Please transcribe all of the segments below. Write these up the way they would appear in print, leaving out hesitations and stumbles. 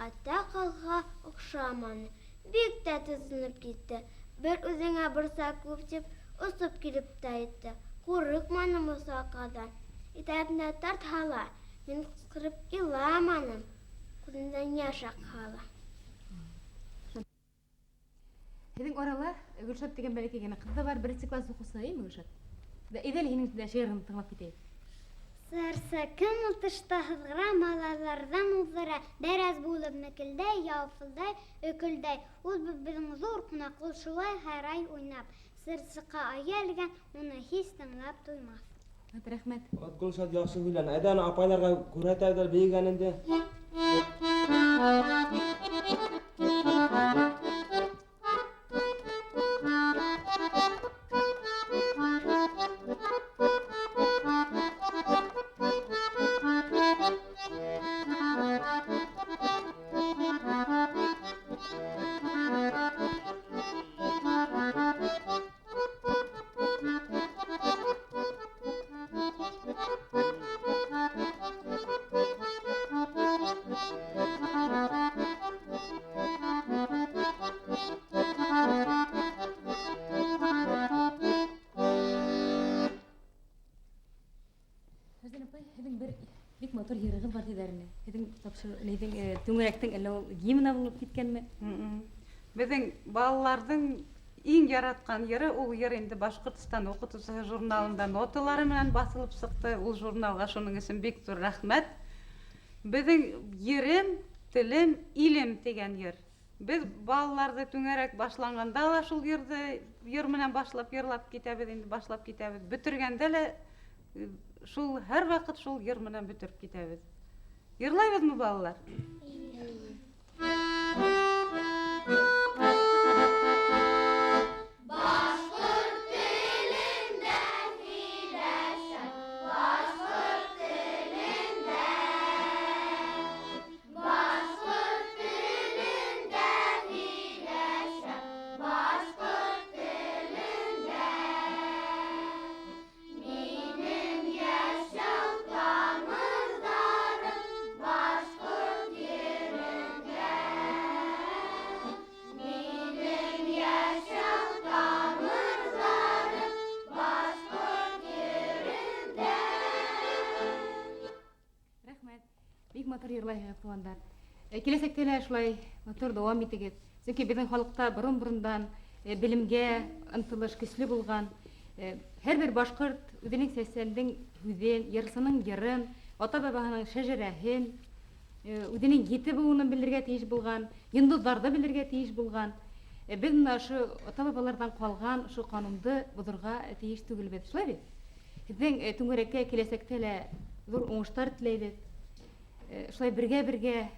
ата қалға ұқшаманы. Бек тә тізініп кетті. Bir üzüne bırsa köpçep usup kilip dayıttı. Kurrukmanım o sakadan. İtabına tart hala. Men kıskırıp ilamanım. Kudundan yaşak hala. Hedin orala Gülşat degen belki gene kızda var birinci klas okusa iyi mi Gülşat? Da edel hinin de şehrin tınlap giteyim. Sarsakın ıltışta hızgıra malalardan uzara dərəz bulub məkilday, yavfılday, ökülday. Ol bizim zor kunaqlı şulay haray oynap. Sırsıqa ayelgen onu hiç tınlap duymaz. Hadi rahmet. Gülşat yaxşı gülen. Edan apaylarga kurataylar beğenende. Hedin bir bik motor yırığız var dilerine. Hedin tapşır neyden tüngürekten elle giyimine bulup gitkenmi? Bizden balalardan en yaratkan yeri o yer indi Başkırtıstan okutucu jurnalında notaları bilen basılıp çıktı. O jurnalga şunun için bek zor rahmet. Bizden yerim, tilim, ilim degen yer. Biz balalarda tüngərek başlanganda da şul yerde yer bilen başlap yırlap kitebid indi başlap kitebid. Bitirgende de şul her vakit şul yer bilen bitirip kitebid. Yırlaybız mı balalar? Bik motor yırlay yapılanlar. Kelesek şulay motor devam etegi. Çünkü bizim halkta burun-burundan bilimge ıntılış güçlü bulgan. Her bir Başkırt özünün seslerinin hüzen, yarısının yarın, ata-babanın şejerehin, özünün yeti buğunun bilirge teyiş bulgan, yıldızlarda bilirge teyiş bulgan. Biz şu ata-babalardan kalgan şu kanundu budurga teyiş tügülbet. Şulay biz. Bizden tüngürekte kelesekte zor oңuштар tileydik. Şulay birge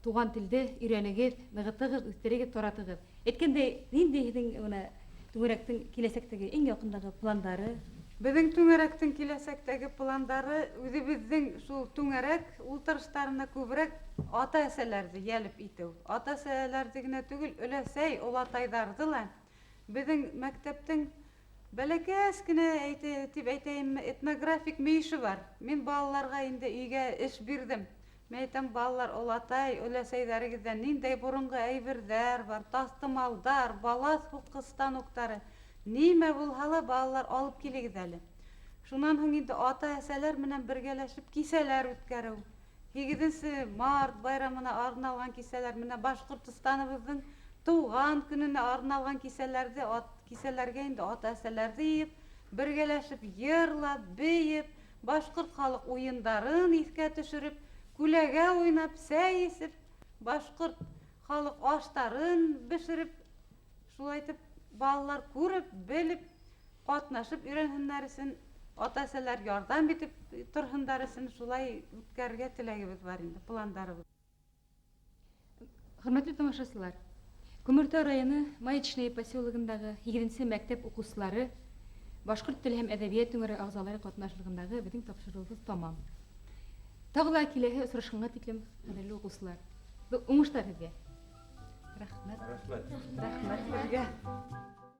tuğan tilde ürenigid, nıgıtığız, üsteregid toratığız. Etkende nindi hedin ona tüngürektin kelesektegi en yakındagi planları? Bizden tüngərektin kelesektegi planları özü bizden şu tüngərek ultırışlarına köbrek ata eselerdi yelip itew. Ata eselerdigine tügül ölesey olataydardılar. Bizden mekteptin belekeskine aytayım etnografik meyişi var. Men balalarga indi uyga iş birdim. Meytem balalar olatay öleseylerigizden nindey burungu ayvirler var, tastymallar, balas hukkıstan uktары. Nime bulhala balalar alıp kelegizeli. Şundan soň indi ata eseler menen birgeleşip kiseler ötkerew. Higidinsi mart bayramına arnalgan kiseler menen Başkırtıstanыбыздын tuğan gününe arnalgan kiselerde kiselerge indi ata eselerdi yiyip, birgeleşip yırlap, beyip, Başkırt halk oyunların iske düşürüp, külege oynap, seyisip, Başkırt halk aştарын bişirip, şulaytıp balalar көрüp, bilip, qatnaşıp ürenhinlerisin, ata eseler yardan bitip turhinlerisin şulay ütkerge tilegimiz var indi, planlarыбыз. Hürmetli tamaşaçılar, Kömürtau rayonu Maечный поселогындағы 2-нче мәктәп укучылары Башкорт теле һәм әдәбият түңәре агзалары катнашлыгындагы безнең тапшырыгыбыз тамам. Тагы да киләһе очрашканга тиклем кадерле укучылар. Бу уңышлар сезгә. Рәхмәт. Рәхмәт. Рәхмәт сезгә.